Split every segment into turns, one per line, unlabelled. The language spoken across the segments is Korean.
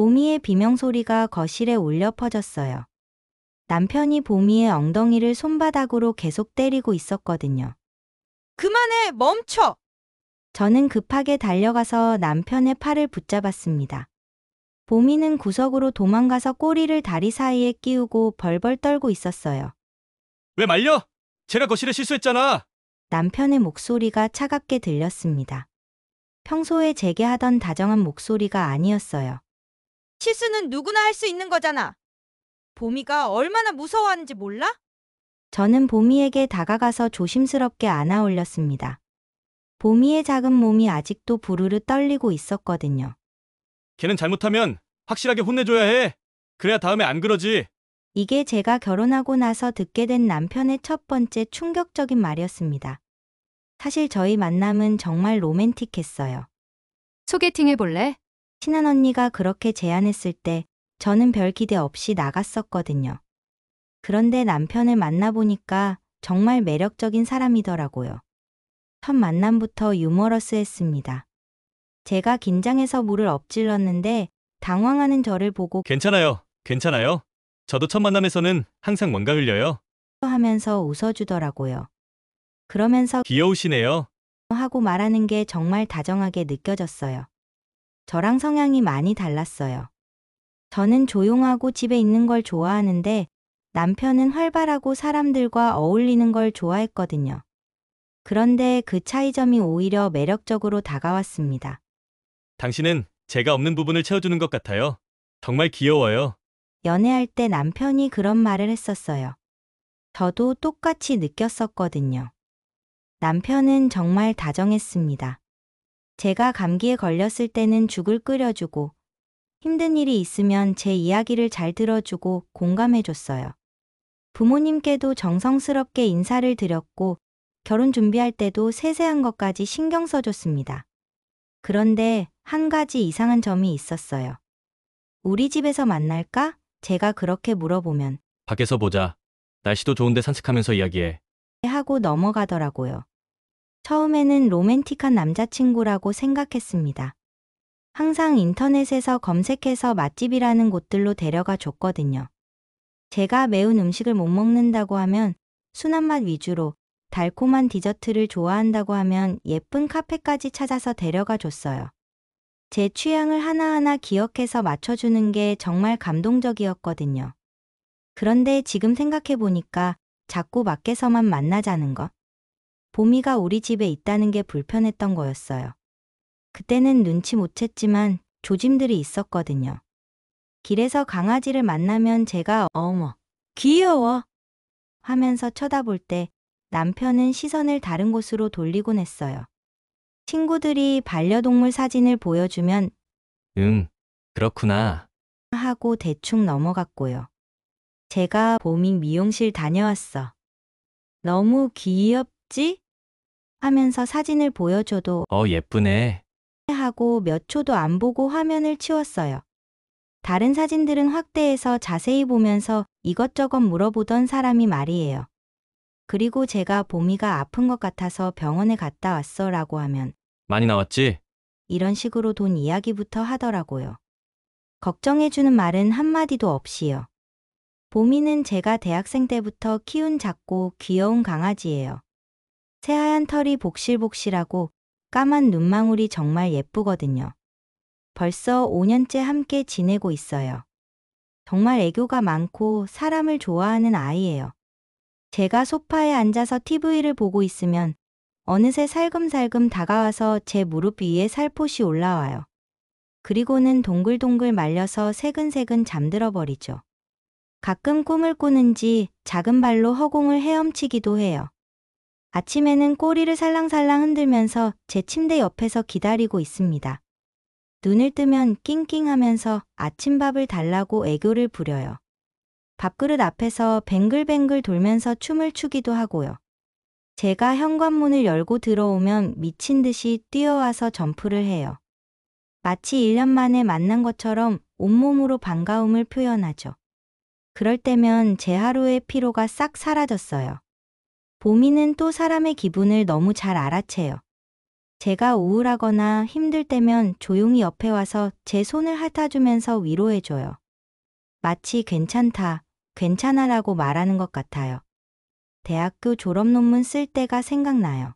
보미의 비명소리가 거실에 울려 퍼졌어요. 남편이 보미의 엉덩이를 손바닥으로 계속 때리고 있었거든요.
그만해, 멈춰!
저는 급하게 달려가서 남편의 팔을 붙잡았습니다. 보미는 구석으로 도망가서 꼬리를 다리 사이에 끼우고 벌벌 떨고 있었어요.
왜 말려? 제가 거실에 실수했잖아.
남편의 목소리가 차갑게 들렸습니다. 평소에 제게 하던 다정한 목소리가 아니었어요.
실수는 누구나 할 수 있는 거잖아. 보미가 얼마나 무서워하는지 몰라?
저는 보미에게 다가가서 조심스럽게 안아 올렸습니다. 보미의 작은 몸이 아직도 부르르 떨리고 있었거든요.
걔는 잘못하면 확실하게 혼내줘야 해. 그래야 다음에 안 그러지.
이게 제가 결혼하고 나서 듣게 된 남편의 첫 번째 충격적인 말이었습니다. 사실 저희 만남은 정말 로맨틱했어요.
소개팅 해볼래?
친한 언니가 그렇게 제안했을 때 저는 별 기대 없이 나갔었거든요. 그런데 남편을 만나보니까 정말 매력적인 사람이더라고요. 첫 만남부터 유머러스했습니다. 제가 긴장해서 물을 엎질렀는데 당황하는 저를 보고
괜찮아요. 괜찮아요. 저도 첫 만남에서는 항상 뭔가 흘려요.
하면서 웃어주더라고요. 그러면서
귀여우시네요.
하고 말하는 게 정말 다정하게 느껴졌어요. 저랑 성향이 많이 달랐어요. 저는 조용하고 집에 있는 걸 좋아하는데 남편은 활발하고 사람들과 어울리는 걸 좋아했거든요. 그런데 그 차이점이 오히려 매력적으로 다가왔습니다.
당신은 제가 없는 부분을 채워주는 것 같아요. 정말 귀여워요.
연애할 때 남편이 그런 말을 했었어요. 저도 똑같이 느꼈었거든요. 남편은 정말 다정했습니다. 제가 감기에 걸렸을 때는 죽을 끓여주고 힘든 일이 있으면 제 이야기를 잘 들어주고 공감해줬어요. 부모님께도 정성스럽게 인사를 드렸고 결혼 준비할 때도 세세한 것까지 신경 써줬습니다. 그런데 한 가지 이상한 점이 있었어요. 우리 집에서 만날까? 제가 그렇게 물어보면
밖에서 보자. 날씨도 좋은데 산책하면서 이야기해.
하고 넘어가더라고요. 처음에는 로맨틱한 남자친구라고 생각했습니다. 항상 인터넷에서 검색해서 맛집이라는 곳들로 데려가 줬거든요. 제가 매운 음식을 못 먹는다고 하면 순한 맛 위주로, 달콤한 디저트를 좋아한다고 하면 예쁜 카페까지 찾아서 데려가 줬어요. 제 취향을 하나하나 기억해서 맞춰주는 게 정말 감동적이었거든요. 그런데 지금 생각해보니까 자꾸 밖에서만 만나자는 것. 보미가 우리 집에 있다는 게 불편했던 거였어요. 그때는 눈치 못 챘지만 조짐들이 있었거든요. 길에서 강아지를 만나면 제가 어머, 귀여워 하면서 쳐다볼 때 남편은 시선을 다른 곳으로 돌리곤 했어요. 친구들이 반려동물 사진을 보여주면
그렇구나.
하고 대충 넘어갔고요. 제가 보미 미용실 다녀왔어. 너무 귀엽지? 하면서 사진을 보여줘도
예쁘네.
하고 몇 초도 안 보고 화면을 치웠어요. 다른 사진들은 확대해서 자세히 보면서 이것저것 물어보던 사람이 말이에요. 그리고 제가 보미가 아픈 것 같아서 병원에 갔다 왔어 라고 하면
많이 나왔지?
이런 식으로 돈 이야기부터 하더라고요. 걱정해주는 말은 한마디도 없이요. 보미는 제가 대학생 때부터 키운 작고 귀여운 강아지예요. 새하얀 털이 복실복실하고 까만 눈망울이 정말 예쁘거든요. 벌써 5년째 함께 지내고 있어요. 정말 애교가 많고 사람을 좋아하는 아이예요. 제가 소파에 앉아서 TV를 보고 있으면 어느새 살금살금 다가와서 제 무릎 위에 살포시 올라와요. 그리고는 동글동글 말려서 새근새근 잠들어 버리죠. 가끔 꿈을 꾸는지 작은 발로 허공을 헤엄치기도 해요. 아침에는 꼬리를 살랑살랑 흔들면서 제 침대 옆에서 기다리고 있습니다. 눈을 뜨면 낑낑하면서 아침밥을 달라고 애교를 부려요. 밥그릇 앞에서 뱅글뱅글 돌면서 춤을 추기도 하고요. 제가 현관문을 열고 들어오면 미친 듯이 뛰어와서 점프를 해요. 마치 1년 만에 만난 것처럼 온몸으로 반가움을 표현하죠. 그럴 때면 제 하루의 피로가 싹 사라졌어요. 보미는 또 사람의 기분을 너무 잘 알아채요. 제가 우울하거나 힘들 때면 조용히 옆에 와서 제 손을 핥아주면서 위로해줘요. 마치 괜찮다, 괜찮아라고 말하는 것 같아요. 대학교 졸업 논문 쓸 때가 생각나요.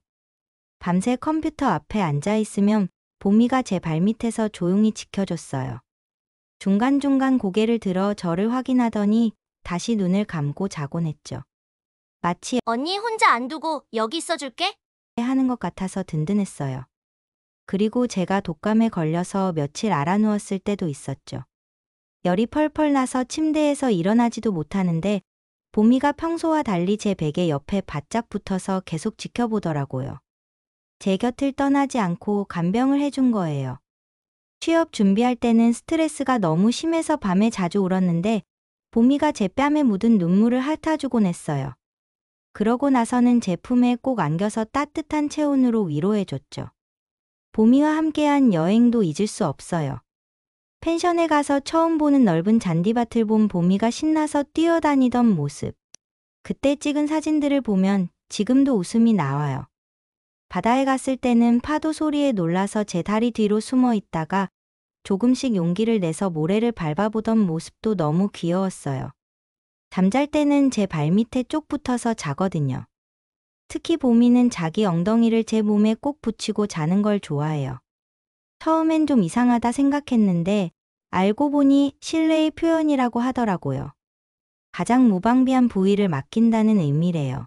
밤새 컴퓨터 앞에 앉아 있으면 보미가 제 발밑에서 조용히 지켜줬어요. 중간중간 고개를 들어 저를 확인하더니 다시 눈을 감고 자곤 했죠. 마치
언니 혼자 안 두고 여기 있어줄게.
하는 것 같아서 든든했어요. 그리고 제가 독감에 걸려서 며칠 알아누웠을 때도 있었죠. 열이 펄펄 나서 침대에서 일어나지도 못하는데 보미가 평소와 달리 제 베개 옆에 바짝 붙어서 계속 지켜보더라고요. 제 곁을 떠나지 않고 간병을 해준 거예요. 취업 준비할 때는 스트레스가 너무 심해서 밤에 자주 울었는데 보미가 제 뺨에 묻은 눈물을 핥아주곤 했어요. 그러고 나서는 제 품에 꼭 안겨서 따뜻한 체온으로 위로해줬죠. 보미와 함께한 여행도 잊을 수 없어요. 펜션에 가서 처음 보는 넓은 잔디밭을 본 보미가 신나서 뛰어다니던 모습. 그때 찍은 사진들을 보면 지금도 웃음이 나와요. 바다에 갔을 때는 파도 소리에 놀라서 제 다리 뒤로 숨어 있다가 조금씩 용기를 내서 모래를 밟아보던 모습도 너무 귀여웠어요. 잠잘 때는 제 발밑에 쪽 붙어서 자거든요. 특히 보미는 자기 엉덩이를 제 몸에 꼭 붙이고 자는 걸 좋아해요. 처음엔 좀 이상하다 생각했는데 알고 보니 신뢰의 표현이라고 하더라고요. 가장 무방비한 부위를 맡긴다는 의미래요.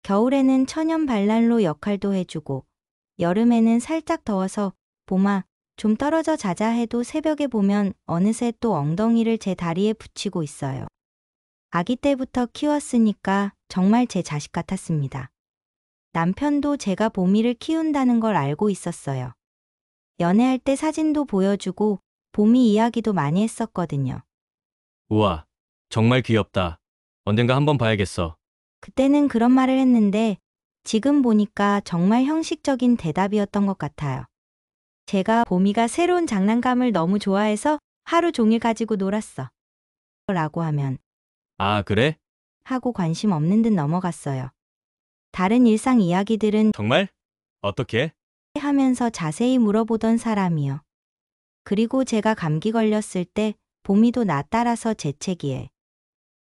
겨울에는 천연 발난로 역할도 해주고 여름에는 살짝 더워서 봄아 좀 떨어져 자자 해도 새벽에 보면 어느새 또 엉덩이를 제 다리에 붙이고 있어요. 아기 때부터 키웠으니까 정말 제 자식 같았습니다. 남편도 제가 보미를 키운다는 걸 알고 있었어요. 연애할 때 사진도 보여주고 보미 이야기도 많이 했었거든요.
우와, 정말 귀엽다. 언젠가 한번 봐야겠어.
그때는 그런 말을 했는데 지금 보니까 정말 형식적인 대답이었던 것 같아요. 제가 보미가 새로운 장난감을 너무 좋아해서 하루 종일 가지고 놀았어. 라고 하면
아, 그래?
하고 관심 없는 듯 넘어갔어요. 다른 일상 이야기들은
정말? 어떻게?
하면서 자세히 물어보던 사람이요. 그리고 제가 감기 걸렸을 때 보미도 나 따라서 재채기해.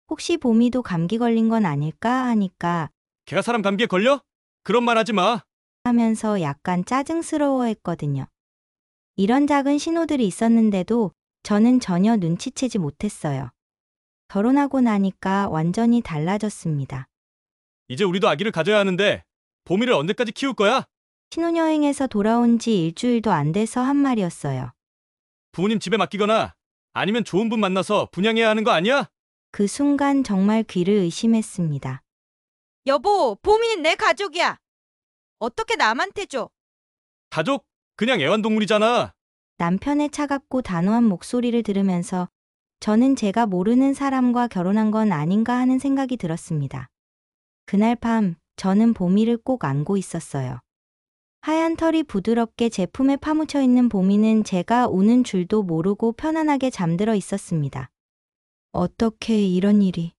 혹시 보미도 감기 걸린 건 아닐까 하니까
걔가 사람 감기에 걸려? 그런 말 하지 마.
하면서 약간 짜증스러워했거든요. 이런 작은 신호들이 있었는데도 저는 전혀 눈치채지 못했어요. 결혼하고 나니까 완전히 달라졌습니다.
이제 우리도 아기를 가져야 하는데 보미를 언제까지 키울 거야?
신혼여행에서 돌아온 지 일주일도 안 돼서 한 말이었어요.
부모님 집에 맡기거나 아니면 좋은 분 만나서 분양해야 하는 거 아니야?
그 순간 정말 귀를 의심했습니다.
여보, 보미는 내 가족이야. 어떻게 남한테 줘?
가족? 그냥 애완동물이잖아.
남편의 차갑고 단호한 목소리를 들으면서 저는 제가 모르는 사람과 결혼한 건 아닌가 하는 생각이 들었습니다. 그날 밤 저는 보미를 꼭 안고 있었어요. 하얀 털이 부드럽게 제 품에 파묻혀 있는 보미는 제가 우는 줄도 모르고 편안하게 잠들어 있었습니다. 어떻게 이런 일이.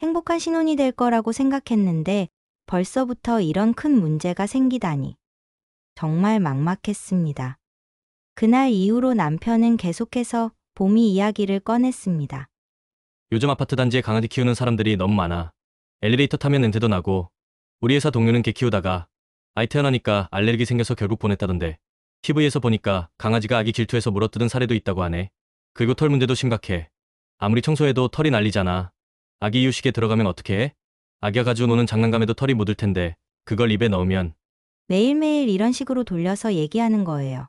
행복한 신혼이 될 거라고 생각했는데 벌써부터 이런 큰 문제가 생기다니. 정말 막막했습니다. 그날 이후로 남편은 계속해서 보미 이야기를 꺼냈습니다.
요즘 아파트 단지에 강아지 키우는 사람들이 너무 많아. 엘리베이터 타면 냄새도 나고 우리 회사 동료는 개 키우다가 아이 태어나니까 알레르기 생겨서 결국 보냈다던데. TV에서 보니까 강아지가 아기 질투해서 물어뜯은 사례도 있다고 하네. 그리고 털 문제도 심각해. 아무리 청소해도 털이 날리잖아. 아기 이유식에 들어가면 어떻게 해? 아기가 가지고 노는 장난감에도 털이 묻을 텐데 그걸 입에 넣으면.
매일매일 이런 식으로 돌려서 얘기하는 거예요.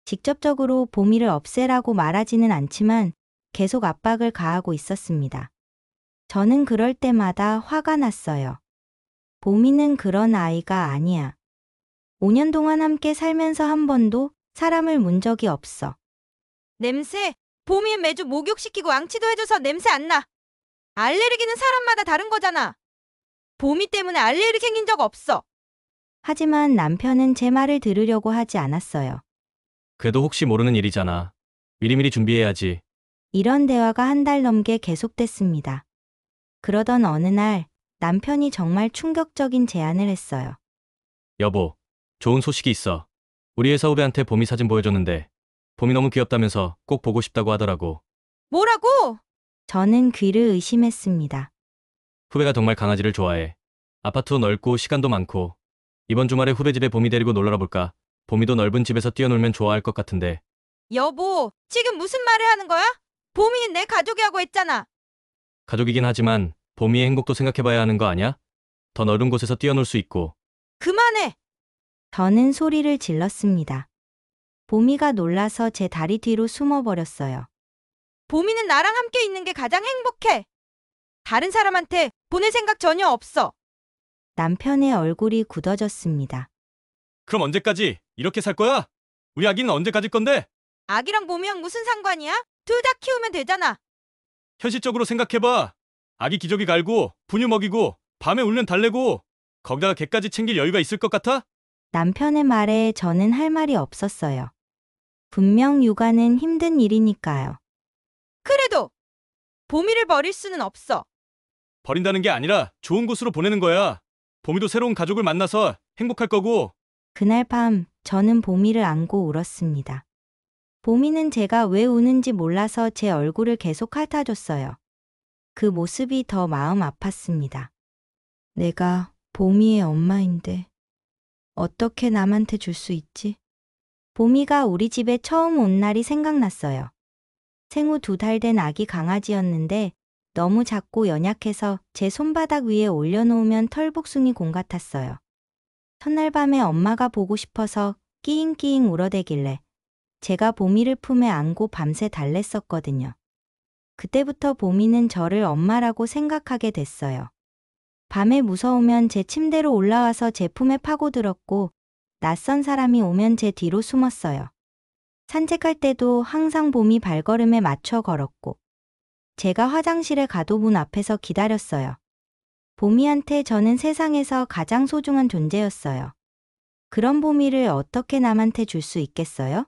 직접적으로 보미를 없애라고 말하지는 않지만 계속 압박을 가하고 있었습니다. 저는 그럴 때마다 화가 났어요. 보미는 그런 아이가 아니야. 5년 동안 함께 살면서 한 번도 사람을 문 적이 없어.
냄새? 보미는 매주 목욕시키고 앙치도 해줘서 냄새 안 나. 알레르기는 사람마다 다른 거잖아. 보미 때문에 알레르기 생긴 적 없어.
하지만 남편은 제 말을 들으려고 하지 않았어요.
그래도 혹시 모르는 일이잖아. 미리미리 준비해야지.
이런 대화가 한 달 넘게 계속됐습니다. 그러던 어느 날 남편이 정말 충격적인 제안을 했어요.
여보, 좋은 소식이 있어. 우리 회사 후배한테 봄이 사진 보여줬는데 봄이 너무 귀엽다면서 꼭 보고 싶다고 하더라고.
뭐라고?
저는 귀를 의심했습니다.
후배가 정말 강아지를 좋아해. 아파트도 넓고 시간도 많고 이번 주말에 후배 집에 봄이 데리고 놀러 볼까? 봄이도 넓은 집에서 뛰어놀면 좋아할 것 같은데.
여보, 지금 무슨 말을 하는 거야? 봄이는 내 가족이라고 했잖아.
가족이긴 하지만 봄이의 행복도 생각해봐야 하는 거 아냐? 더 넓은 곳에서 뛰어놀 수 있고.
그만해.
저는 소리를 질렀습니다. 봄이가 놀라서 제 다리 뒤로 숨어버렸어요.
봄이는 나랑 함께 있는 게 가장 행복해. 다른 사람한테 보낼 생각 전혀 없어.
남편의 얼굴이 굳어졌습니다.
그럼 언제까지 이렇게 살 거야? 우리 아기는 언제 가질 건데?
아기랑 봄이랑 무슨 상관이야? 둘 다 키우면 되잖아.
현실적으로 생각해봐. 아기 기저귀 갈고 분유 먹이고 밤에 울면 달래고 거기다가 개까지 챙길 여유가 있을 것 같아?
남편의 말에 저는 할 말이 없었어요. 분명 육아는 힘든 일이니까요.
그래도 봄이를 버릴 수는 없어.
버린다는 게 아니라 좋은 곳으로 보내는 거야. 봄이도 새로운 가족을 만나서 행복할 거고.
그날 밤 저는 봄이를 안고 울었습니다. 봄이는 제가 왜 우는지 몰라서 제 얼굴을 계속 핥아줬어요. 그 모습이 더 마음 아팠습니다. 내가 봄이의 엄마인데 어떻게 남한테 줄 수 있지? 봄이가 우리 집에 처음 온 날이 생각났어요. 생후 2달 된 아기 강아지였는데 너무 작고 연약해서 제 손바닥 위에 올려놓으면 털복숭이 공 같았어요. 첫날 밤에 엄마가 보고 싶어서 끼잉끼잉 울어대길래 제가 봄이를 품에 안고 밤새 달랬었거든요. 그때부터 봄이는 저를 엄마라고 생각하게 됐어요. 밤에 무서우면 제 침대로 올라와서 제 품에 파고들었고 낯선 사람이 오면 제 뒤로 숨었어요. 산책할 때도 항상 봄이 발걸음에 맞춰 걸었고 제가 화장실에 가도 문 앞에서 기다렸어요. 봄이한테 저는 세상에서 가장 소중한 존재였어요. 그런 봄이를 어떻게 남한테 줄 수 있겠어요?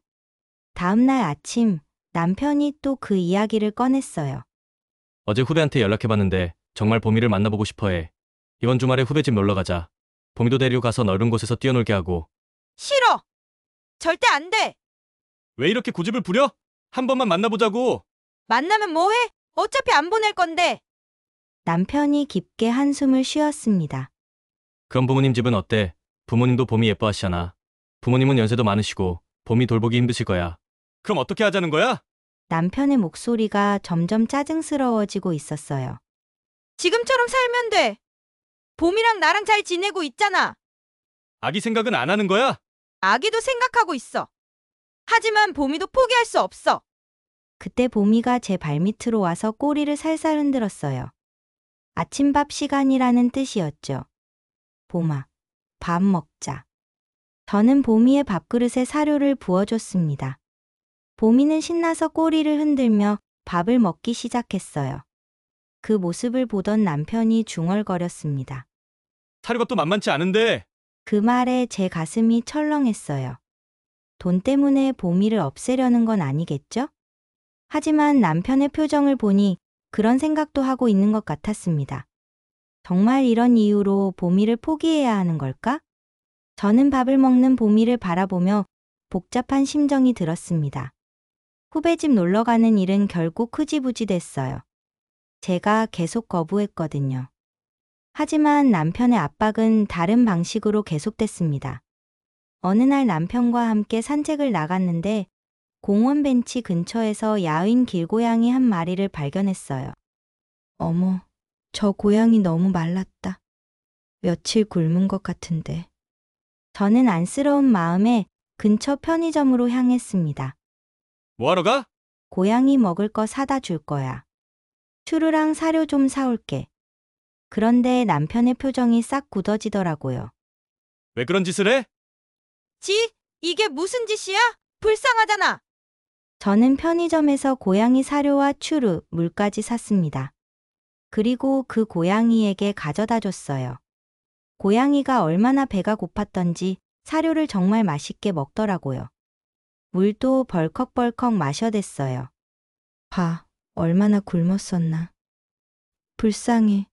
다음날 아침 남편이 또 그 이야기를 꺼냈어요.
어제 후배한테 연락해봤는데 정말 봄이를 만나보고 싶어해. 이번 주말에 후배 집 놀러 가자. 봄이도 데리고 가서 넓은 곳에서 뛰어놀게 하고.
싫어. 절대 안 돼.
왜 이렇게 고집을 부려? 한 번만 만나보자고.
만나면 뭐해? 어차피 안 보낼 건데.
남편이 깊게 한숨을 쉬었습니다.
그럼 부모님 집은 어때? 부모님도 봄이 예뻐하시잖아. 부모님은 연세도 많으시고 봄이 돌보기 힘드실 거야. 그럼 어떻게 하자는 거야?
남편의 목소리가 점점 짜증스러워지고 있었어요.
지금처럼 살면 돼. 봄이랑 나랑 잘 지내고 있잖아.
아기 생각은 안 하는 거야?
아기도 생각하고 있어. 하지만 봄이도 포기할 수 없어.
그때 봄이가 제 발밑으로 와서 꼬리를 살살 흔들었어요. 아침밥 시간이라는 뜻이었죠. 봄아, 밥 먹자. 저는 봄이의 밥그릇에 사료를 부어줬습니다. 봄이는 신나서 꼬리를 흔들며 밥을 먹기 시작했어요. 그 모습을 보던 남편이 중얼거렸습니다.
사료값도 만만치 않은데.
그 말에 제 가슴이 철렁했어요. 돈 때문에 봄이를 없애려는 건 아니겠죠? 하지만 남편의 표정을 보니 그런 생각도 하고 있는 것 같았습니다. 정말 이런 이유로 봄이를 포기해야 하는 걸까? 저는 밥을 먹는 봄이를 바라보며 복잡한 심정이 들었습니다. 후배 집 놀러 가는 일은 결국 흐지부지 됐어요. 제가 계속 거부했거든요. 하지만 남편의 압박은 다른 방식으로 계속됐습니다. 어느 날 남편과 함께 산책을 나갔는데 공원 벤치 근처에서 야윈 길고양이 한 마리를 발견했어요. 어머, 저 고양이 너무 말랐다. 며칠 굶은 것 같은데. 저는 안쓰러운 마음에 근처 편의점으로 향했습니다.
뭐하러 가?
고양이 먹을 거 사다 줄 거야. 추루랑 사료 좀 사올게. 그런데 남편의 표정이 싹 굳어지더라고요.
왜 그런 짓을 해?
이게 무슨 짓이야? 불쌍하잖아.
저는 편의점에서 고양이 사료와 추루, 물까지 샀습니다. 그리고 그 고양이에게 가져다 줬어요. 고양이가 얼마나 배가 고팠던지 사료를 정말 맛있게 먹더라고요. 물도 벌컥벌컥 마셔댔어요. 봐, 얼마나 굶었었나. 불쌍해.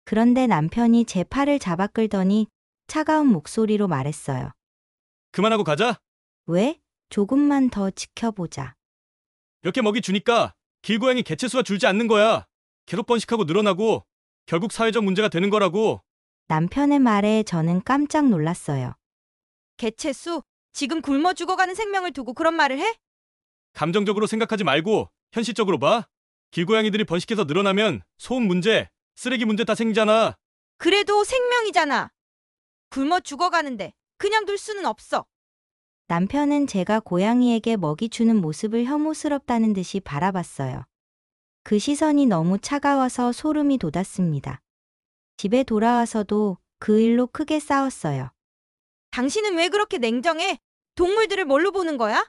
그런데 남편이 제 팔을 잡아 끌더니 차가운 목소리로 말했어요.
그만하고 가자.
왜? 조금만 더 지켜보자.
몇 개 먹이 주니까 길고양이 개체수가 줄지 않는 거야. 계속 번식하고 늘어나고 결국 사회적 문제가 되는 거라고.
남편의 말에 저는 깜짝 놀랐어요.
개체수, 지금 굶어 죽어가는 생명을 두고 그런 말을 해?
감정적으로 생각하지 말고 현실적으로 봐. 길고양이들이 번식해서 늘어나면 소음 문제, 쓰레기 문제 다 생기잖아.
그래도 생명이잖아. 굶어 죽어가는데 그냥 둘 수는 없어.
남편은 제가 고양이에게 먹이 주는 모습을 혐오스럽다는 듯이 바라봤어요. 그 시선이 너무 차가워서 소름이 돋았습니다. 집에 돌아와서도 그 일로 크게 싸웠어요.
당신은 왜 그렇게 냉정해? 동물들을 뭘로 보는 거야?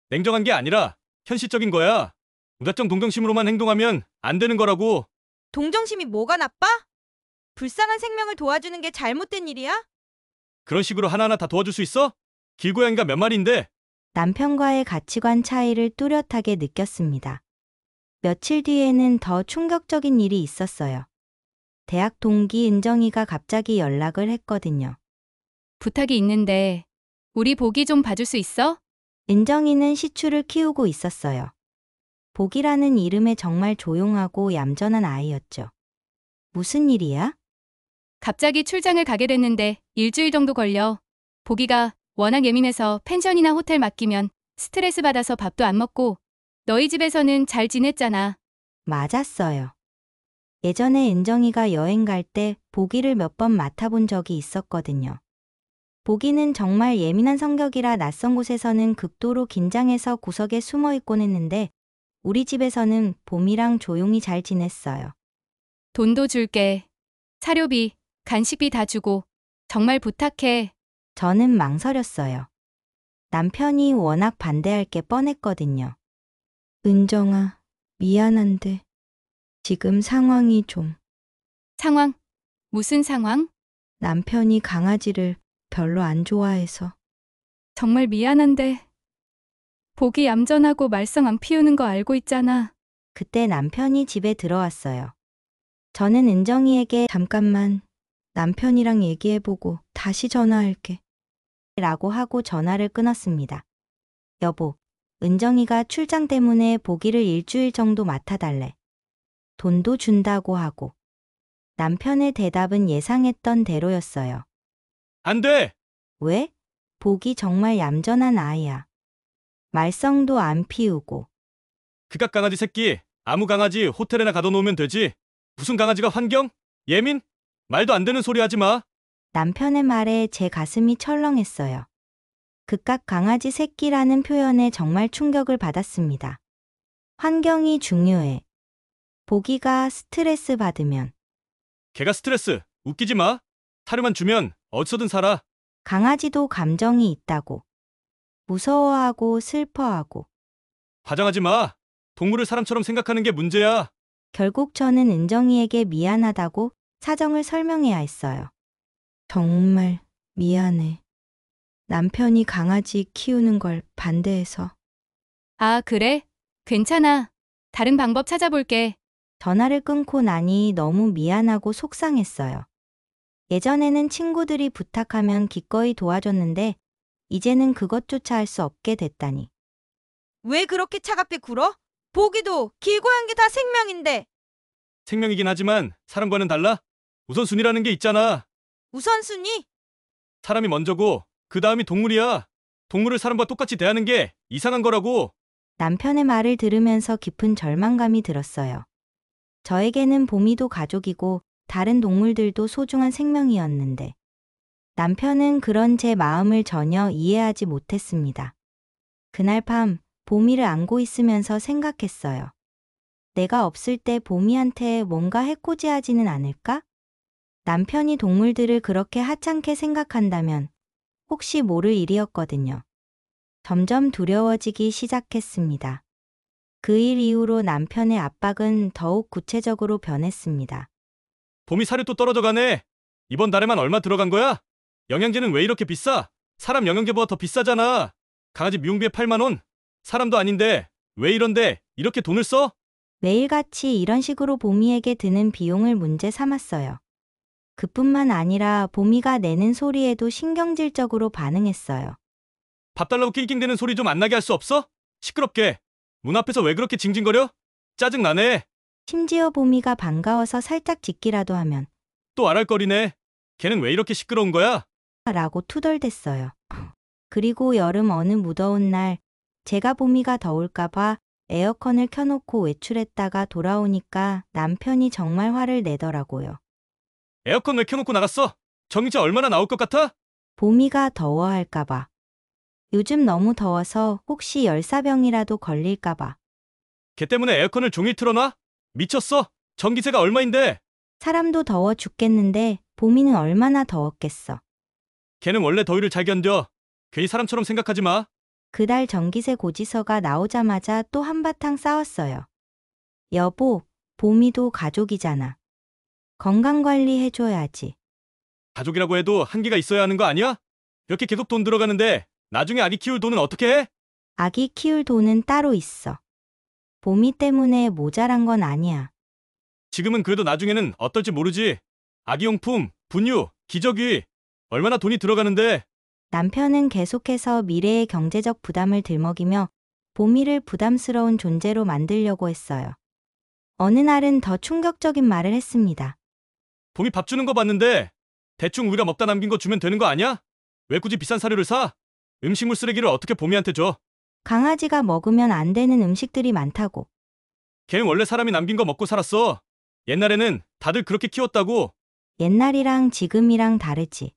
냉정한 게 아니라 현실적인 거야. 무작정 동정심으로만 행동하면 안 되는 거라고.
동정심이 뭐가 나빠? 불쌍한 생명을 도와주는 게 잘못된 일이야?
그런 식으로 하나하나 다 도와줄 수 있어? 길고양이가 몇 마리인데.
남편과의 가치관 차이를 뚜렷하게 느꼈습니다. 며칠 뒤에는 더 충격적인 일이 있었어요. 대학 동기 은정이가 갑자기 연락을 했거든요.
부탁이 있는데 우리 보기 좀 봐줄 수 있어?
은정이는 시추를 키우고 있었어요. 복이라는 이름에 정말 조용하고 얌전한 아이였죠. 무슨 일이야?
갑자기 출장을 가게 됐는데 일주일 정도 걸려. 보기가 워낙 예민해서 펜션이나 호텔 맡기면 스트레스 받아서 밥도 안 먹고. 너희 집에서는 잘 지냈잖아.
맞았어요. 예전에 은정이가 여행 갈 때 보기를 몇 번 맡아본 적이 있었거든요. 보기는 정말 예민한 성격이라 낯선 곳에서는 극도로 긴장해서 구석에 숨어 있곤 했는데 우리 집에서는 봄이랑 조용히 잘 지냈어요.
돈도 줄게. 사료비, 간식비 다 주고. 정말 부탁해.
저는 망설였어요. 남편이 워낙 반대할 게 뻔했거든요. 은정아, 미안한데 지금 상황이 좀...
상황? 무슨 상황?
남편이 강아지를 별로 안 좋아해서.
정말 미안한데. 보기 얌전하고 말썽 안 피우는 거 알고 있잖아.
그때 남편이 집에 들어왔어요. 저는 은정이에게 잠깐만 남편이랑 얘기해보고 다시 전화할게. 라고 하고 전화를 끊었습니다. 여보, 은정이가 출장 때문에 보기를 일주일 정도 맡아달래. 돈도 준다고 하고. 남편의 대답은 예상했던 대로였어요.
안 돼!
왜? 보기 정말 얌전한 아이야. 말썽도 안 피우고.
그깟 강아지 새끼, 아무 강아지 호텔에나 가둬놓으면 되지. 무슨 강아지가 환경? 예민? 말도 안 되는 소리 하지 마.
남편의 말에 제 가슴이 철렁했어요. 그깟 강아지 새끼라는 표현에 정말 충격을 받았습니다. 환경이 중요해. 보기가 스트레스 받으면,
걔가 스트레스, 웃기지 마. 사료만 주면 어디서든 살아.
강아지도 감정이 있다고. 무서워하고 슬퍼하고.
과장하지 마. 동물을 사람처럼 생각하는 게 문제야.
결국 저는 은정이에게 미안하다고 사정을 설명해야 했어요. 정말 미안해. 남편이 강아지 키우는 걸 반대해서.
아, 그래? 괜찮아. 다른 방법 찾아볼게.
전화를 끊고 나니 너무 미안하고 속상했어요. 예전에는 친구들이 부탁하면 기꺼이 도와줬는데 이제는 그것조차 할 수 없게 됐다니.
왜 그렇게 차갑게 굴어? 보기도 길고양이 다 생명인데.
생명이긴 하지만 사람과는 달라. 우선순위라는 게 있잖아.
우선순위?
사람이 먼저고 그 다음이 동물이야. 동물을 사람과 똑같이 대하는 게 이상한 거라고.
남편의 말을 들으면서 깊은 절망감이 들었어요. 저에게는 봄이도 가족이고 다른 동물들도 소중한 생명이었는데 남편은 그런 제 마음을 전혀 이해하지 못했습니다. 그날 밤 봄이를 안고 있으면서 생각했어요. 내가 없을 때 봄이한테 뭔가 해코지하지는 않을까? 남편이 동물들을 그렇게 하찮게 생각한다면 혹시 모를 일이었거든요. 점점 두려워지기 시작했습니다. 그 일 이후로 남편의 압박은 더욱 구체적으로 변했습니다.
봄이 사료 또 떨어져 가네. 이번 달에만 얼마 들어간 거야? 영양제는 왜 이렇게 비싸? 사람 영양제보다 더 비싸잖아. 강아지 미용비에 8만 원? 사람도 아닌데 왜 이런데 이렇게 돈을 써?
매일같이 이런 식으로 봄이에게 드는 비용을 문제 삼았어요. 그뿐만 아니라 봄이가 내는 소리에도 신경질적으로 반응했어요.
밥 달라고 낑낑대는 소리 좀 안 나게 할 수 없어? 시끄럽게. 문 앞에서 왜 그렇게 징징거려? 짜증나네.
심지어 봄이가 반가워서 살짝 짖기라도 하면
또 알알거리네. 걔는 왜 이렇게 시끄러운 거야?
라고 투덜댔어요. 그리고 여름 어느 무더운 날 제가 봄이가 더울까봐 에어컨을 켜놓고 외출했다가 돌아오니까 남편이 정말 화를 내더라고요.
에어컨 왜 켜놓고 나갔어? 전기차 얼마나 나올 것 같아?
봄이가 더워할까봐. 요즘 너무 더워서 혹시 열사병이라도 걸릴까봐.
걔 때문에 에어컨을 종일 틀어놔? 미쳤어? 전기세가 얼마인데?
사람도 더워 죽겠는데 봄이는 얼마나 더웠겠어.
걔는 원래 더위를 잘 견뎌. 괜히 사람처럼 생각하지 마.
그달 전기세 고지서가 나오자마자 또 한바탕 싸웠어요. 여보, 봄이도 가족이잖아. 건강관리 해줘야지.
가족이라고 해도 한계가 있어야 하는 거 아니야? 이렇게 계속 돈 들어가는데 나중에 아기 키울 돈은 어떻게 해?
아기 키울 돈은 따로 있어. 봄이 때문에 모자란 건 아니야.
지금은 그래도 나중에는 어떨지 모르지. 아기용품, 분유, 기저귀 얼마나 돈이 들어가는데.
남편은 계속해서 미래의 경제적 부담을 들먹이며 봄이를 부담스러운 존재로 만들려고 했어요. 어느 날은 더 충격적인 말을 했습니다.
봄이 밥 주는 거 봤는데 대충 우리가 먹다 남긴 거 주면 되는 거 아니야? 왜 굳이 비싼 사료를 사? 음식물 쓰레기를 어떻게 봄이한테 줘?
강아지가 먹으면 안 되는 음식들이 많다고.
걔는 원래 사람이 남긴 거 먹고 살았어. 옛날에는 다들 그렇게 키웠다고.
옛날이랑 지금이랑 다르지.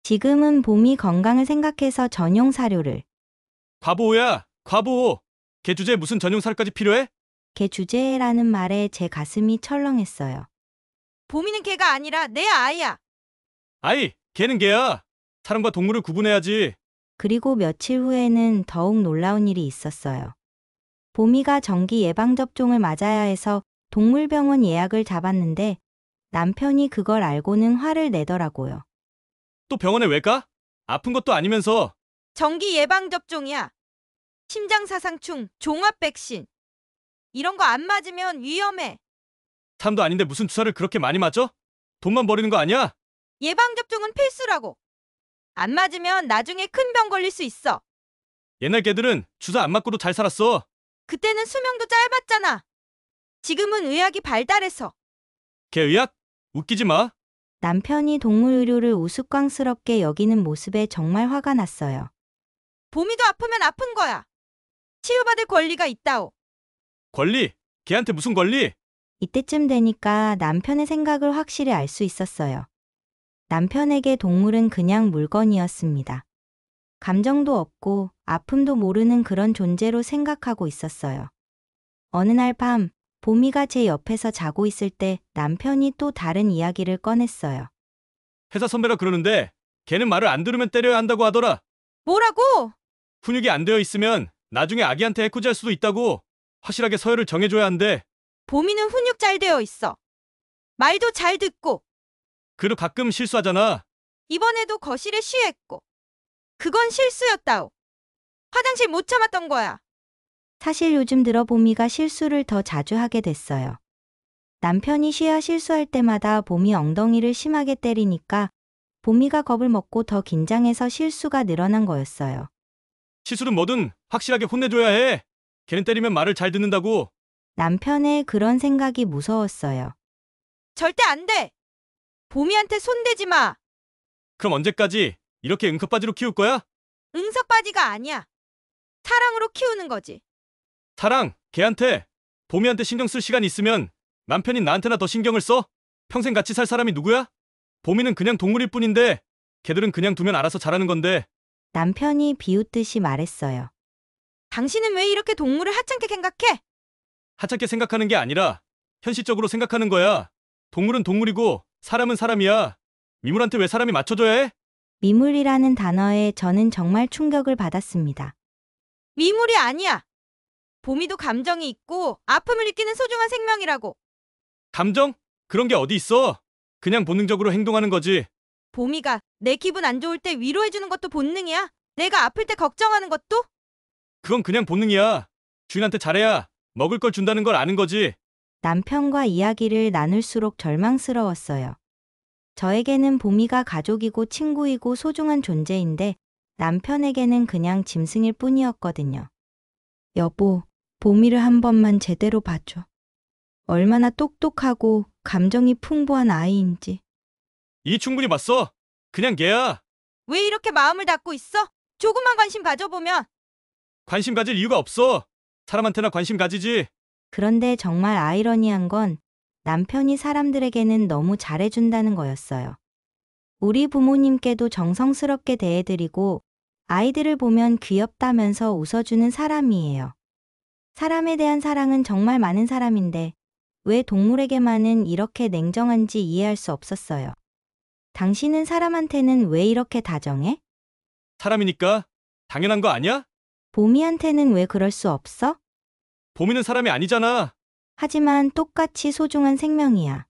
지금은 봄이 건강을 생각해서 전용 사료를.
과보호야, 과보호. 걔 주제에 무슨 전용 살까지 필요해?
개 주제라는 말에 제 가슴이 철렁했어요.
봄이는 걔가 아니라 내 아이야.
아이, 걔는 걔야. 사람과 동물을 구분해야지.
그리고 며칠 후에는 더욱 놀라운 일이 있었어요. 봄이가 정기 예방접종을 맞아야 해서 동물병원 예약을 잡았는데 남편이 그걸 알고는 화를 내더라고요.
또 병원에 왜 가? 아픈 것도 아니면서.
정기 예방접종이야. 심장사상충, 종합 백신. 이런 거 안 맞으면 위험해.
사람도 아닌데 무슨 주사를 그렇게 많이 맞아? 돈만 버리는 거 아니야?
예방접종은 필수라고. 안 맞으면 나중에 큰 병 걸릴 수 있어.
옛날 개들은 주사 안 맞고도 잘 살았어.
그때는 수명도 짧았잖아. 지금은 의학이 발달해서.
개 의학? 웃기지 마.
남편이 동물 의료를 우스꽝스럽게 여기는 모습에 정말 화가 났어요.
봄이도 아프면 아픈 거야. 치유받을 권리가 있다오.
권리? 걔한테 무슨 권리?
이때쯤 되니까 남편의 생각을 확실히 알 수 있었어요. 남편에게 동물은 그냥 물건이었습니다. 감정도 없고 아픔도 모르는 그런 존재로 생각하고 있었어요. 어느 날 밤, 봄이가 제 옆에서 자고 있을 때 남편이 또 다른 이야기를 꺼냈어요.
회사 선배가 그러는데 걔는 말을 안 들으면 때려야 한다고 하더라.
뭐라고?
훈육이 안 되어 있으면 나중에 아기한테 해코지 할 수도 있다고. 확실하게 서열을 정해줘야 한대.
봄이는 훈육 잘 되어 있어. 말도 잘 듣고.
그리고 가끔 실수하잖아.
이번에도 거실에 쉬했고. 그건 실수였다오. 화장실 못 참았던 거야.
사실 요즘 들어 봄이가 실수를 더 자주 하게 됐어요. 남편이 쉬야 실수할 때마다 봄이 엉덩이를 심하게 때리니까 봄이가 겁을 먹고 더 긴장해서 실수가 늘어난 거였어요.
시술은 뭐든 확실하게 혼내줘야 해. 걔는 때리면 말을 잘 듣는다고.
남편의 그런 생각이 무서웠어요.
절대 안 돼. 봄이한테 손대지 마.
그럼 언제까지 이렇게 응급바지로 키울 거야?
응석바지가 아니야. 사랑으로 키우는 거지.
사랑, 걔한테. 봄이한테 신경 쓸 시간 있으면 남편인 나한테나 더 신경을 써. 평생 같이 살 사람이 누구야? 봄이는 그냥 동물일 뿐인데 걔들은 그냥 두면 알아서 자라는 건데.
남편이 비웃듯이 말했어요.
당신은 왜 이렇게 동물을 하찮게 생각해?
하찮게 생각하는 게 아니라 현실적으로 생각하는 거야. 동물은 동물이고 사람은 사람이야. 미물한테 왜 사람이 맞춰줘야 해?
미물이라는 단어에 저는 정말 충격을 받았습니다.
미물이 아니야. 봄이도 감정이 있고 아픔을 느끼는 소중한 생명이라고.
감정? 그런 게 어디 있어? 그냥 본능적으로 행동하는 거지.
봄이가 내 기분 안 좋을 때 위로해주는 것도 본능이야. 내가 아플 때 걱정하는 것도?
그건 그냥 본능이야. 주인한테 잘해야 먹을 걸 준다는 걸 아는 거지.
남편과 이야기를 나눌수록 절망스러웠어요. 저에게는 봄이가 가족이고 친구이고 소중한 존재인데 남편에게는 그냥 짐승일 뿐이었거든요. 여보, 보미를 한 번만 제대로 봐줘. 얼마나 똑똑하고 감정이 풍부한 아이인지.
이 충분히 봤어. 그냥 걔야.
왜 이렇게 마음을 닫고 있어? 조금만 관심 가져보면.
관심 가질 이유가 없어. 사람한테나 관심 가지지.
그런데 정말 아이러니한 건 남편이 사람들에게는 너무 잘해준다는 거였어요. 우리 부모님께도 정성스럽게 대해드리고 아이들을 보면 귀엽다면서 웃어주는 사람이에요. 사람에 대한 사랑은 정말 많은 사람인데 왜 동물에게만은 이렇게 냉정한지 이해할 수 없었어요. 당신은 사람한테는 왜 이렇게 다정해?
사람이니까 당연한 거 아니야?
보미한테는 왜 그럴 수 없어?
보미는 사람이 아니잖아.
하지만 똑같이 소중한 생명이야.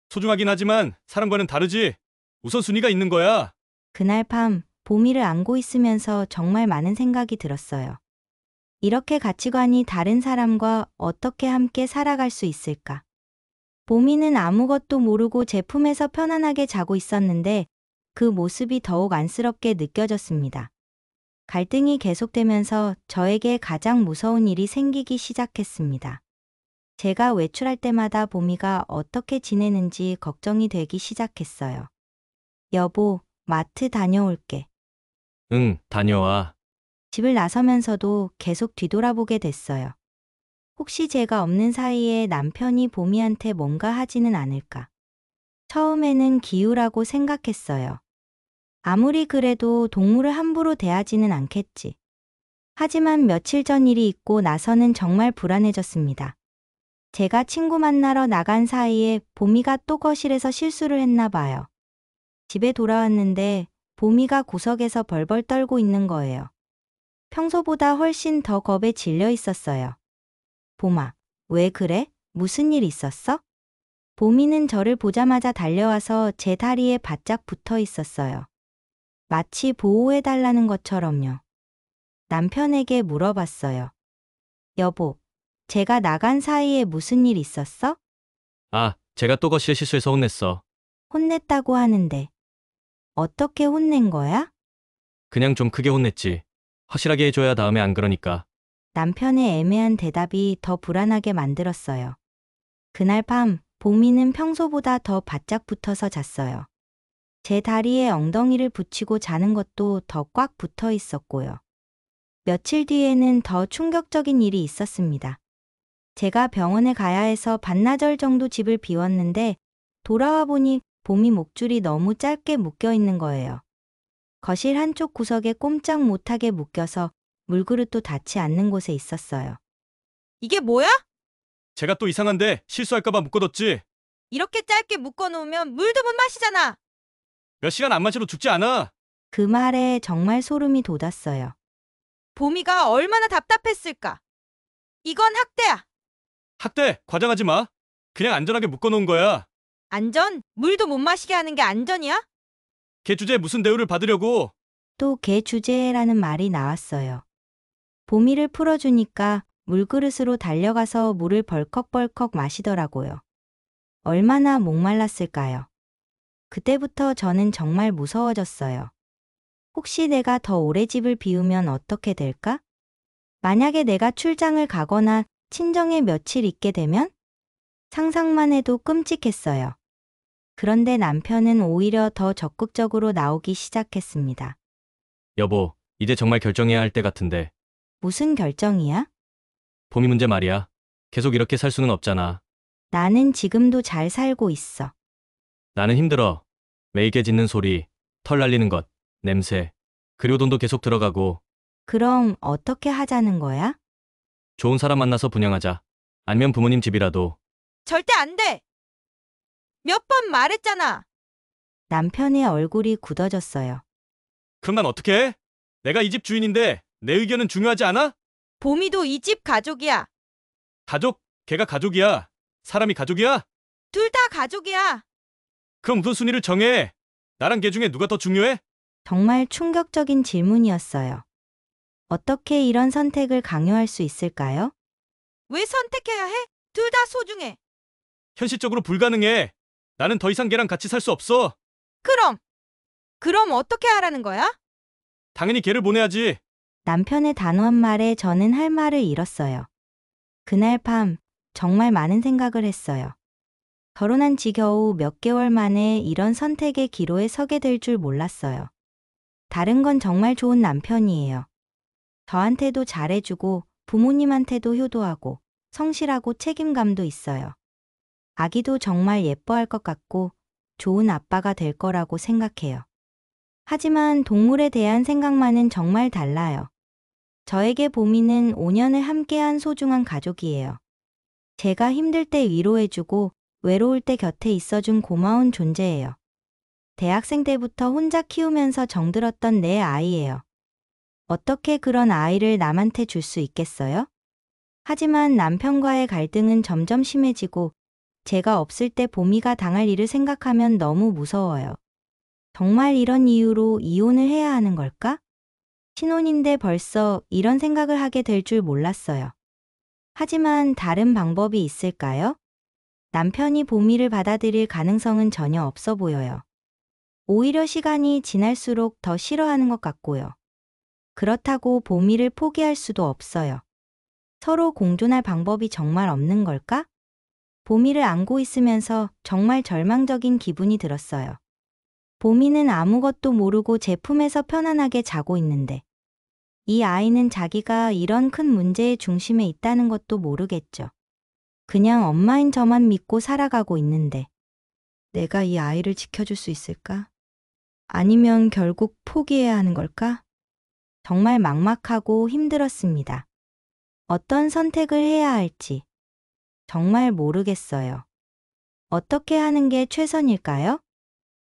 소중하긴 하지만 사람과는 다르지. 우선순위가 있는 거야.
그날 밤 보미를 안고 있으면서 정말 많은 생각이 들었어요. 이렇게 가치관이 다른 사람과 어떻게 함께 살아갈 수 있을까? 보미는 아무것도 모르고 제 품에서 편안하게 자고 있었는데 그 모습이 더욱 안쓰럽게 느껴졌습니다. 갈등이 계속되면서 저에게 가장 무서운 일이 생기기 시작했습니다. 제가 외출할 때마다 보미가 어떻게 지내는지 걱정이 되기 시작했어요. 여보, 마트 다녀올게.
응, 다녀와.
집을 나서면서도 계속 뒤돌아보게 됐어요. 혹시 제가 없는 사이에 남편이 보미한테 뭔가 하지는 않을까? 처음에는 기우라고 생각했어요. 아무리 그래도 동물을 함부로 대하지는 않겠지. 하지만 며칠 전 일이 있고 나서는 정말 불안해졌습니다. 제가 친구 만나러 나간 사이에 보미가 또 거실에서 실수를 했나 봐요. 집에 돌아왔는데 보미가 구석에서 벌벌 떨고 있는 거예요. 평소보다 훨씬 더 겁에 질려 있었어요. 보마, 왜 그래? 무슨 일 있었어? 보미는 저를 보자마자 달려와서 제 다리에 바짝 붙어 있었어요. 마치 보호해달라는 것처럼요. 남편에게 물어봤어요. 여보, 제가 나간 사이에 무슨 일 있었어?
아, 제가 또 거실에 실수해서 혼냈어.
혼냈다고 하는데. 어떻게 혼낸 거야?
그냥 좀 크게 혼냈지. 확실하게 해줘야 다음에 안 그러니까.
남편의 애매한 대답이 더 불안하게 만들었어요. 그날 밤, 보미는 평소보다 더 바짝 붙어서 잤어요. 제 다리에 엉덩이를 붙이고 자는 것도 더 꽉 붙어 있었고요. 며칠 뒤에는 더 충격적인 일이 있었습니다. 제가 병원에 가야 해서 반나절 정도 집을 비웠는데 돌아와 보니 보미 목줄이 너무 짧게 묶여 있는 거예요. 거실 한쪽 구석에 꼼짝 못하게 묶여서 물그릇도 닿지 않는 곳에 있었어요.
이게 뭐야?
제가 또 이상한데 실수할까봐 묶어뒀지.
이렇게 짧게 묶어놓으면 물도 못 마시잖아.
몇 시간 안 마셔도 죽지 않아.
그 말에 정말 소름이 돋았어요.
보미가 얼마나 답답했을까. 이건 학대야.
학대, 과장하지 마. 그냥 안전하게 묶어놓은 거야.
안전? 물도 못 마시게 하는 게 안전이야?
걔 주제에 무슨 대우를 받으려고.
또 개 주제라는 말이 나왔어요. 보미를 풀어주니까 물그릇으로 달려가서 물을 벌컥벌컥 마시더라고요. 얼마나 목말랐을까요? 그때부터 저는 정말 무서워졌어요. 혹시 내가 더 오래 집을 비우면 어떻게 될까? 만약에 내가 출장을 가거나 친정에 며칠 있게 되면? 상상만 해도 끔찍했어요. 그런데 남편은 오히려 더 적극적으로 나오기 시작했습니다.
여보, 이제 정말 결정해야 할 때 같은데.
무슨 결정이야?
보미 문제 말이야. 계속 이렇게 살 수는 없잖아.
나는 지금도 잘 살고 있어.
나는 힘들어. 매일 개 짖는 소리, 털 날리는 것, 냄새. 그리고 돈도 계속 들어가고.
그럼 어떻게 하자는 거야?
좋은 사람 만나서 분양하자. 아니면 부모님 집이라도.
절대 안 돼. 몇 번 말했잖아.
남편의 얼굴이 굳어졌어요.
그럼 난 어떻게 해? 내가 이 집 주인인데 내 의견은 중요하지 않아?
보미도 이 집 가족이야.
가족? 걔가 가족이야. 사람이 가족이야?
둘 다 가족이야.
그럼 우선순위를 정해. 나랑 걔 중에 누가 더 중요해?
정말 충격적인 질문이었어요. 어떻게 이런 선택을 강요할 수 있을까요?
왜 선택해야 해? 둘 다 소중해.
현실적으로 불가능해. 나는 더 이상 걔랑 같이 살 수 없어.
그럼 어떻게 하라는 거야?
당연히 걔를 보내야지.
남편의 단호한 말에 저는 할 말을 잃었어요. 그날 밤 정말 많은 생각을 했어요. 결혼한 지 겨우 몇 개월 만에 이런 선택의 기로에 서게 될 줄 몰랐어요. 다른 건 정말 좋은 남편이에요. 저한테도 잘해주고 부모님한테도 효도하고 성실하고 책임감도 있어요. 아기도 정말 예뻐할 것 같고 좋은 아빠가 될 거라고 생각해요. 하지만 동물에 대한 생각만은 정말 달라요. 저에게 보미는 5년을 함께한 소중한 가족이에요. 제가 힘들 때 위로해주고 외로울 때 곁에 있어준 고마운 존재예요. 대학생 때부터 혼자 키우면서 정들었던 내 아이예요. 어떻게 그런 아이를 남한테 줄 수 있겠어요? 하지만 남편과의 갈등은 점점 심해지고 제가 없을 때 보미가 당할 일을 생각하면 너무 무서워요. 정말 이런 이유로 이혼을 해야 하는 걸까? 신혼인데 벌써 이런 생각을 하게 될 줄 몰랐어요. 하지만 다른 방법이 있을까요? 남편이 보미를 받아들일 가능성은 전혀 없어 보여요. 오히려 시간이 지날수록 더 싫어하는 것 같고요. 그렇다고 보미를 포기할 수도 없어요. 서로 공존할 방법이 정말 없는 걸까? 보미를 안고 있으면서 정말 절망적인 기분이 들었어요. 보미는 아무것도 모르고 제 품에서 편안하게 자고 있는데 이 아이는 자기가 이런 큰 문제의 중심에 있다는 것도 모르겠죠. 그냥 엄마인 저만 믿고 살아가고 있는데 내가 이 아이를 지켜줄 수 있을까? 아니면 결국 포기해야 하는 걸까? 정말 막막하고 힘들었습니다. 어떤 선택을 해야 할지 정말 모르겠어요. 어떻게 하는 게 최선일까요?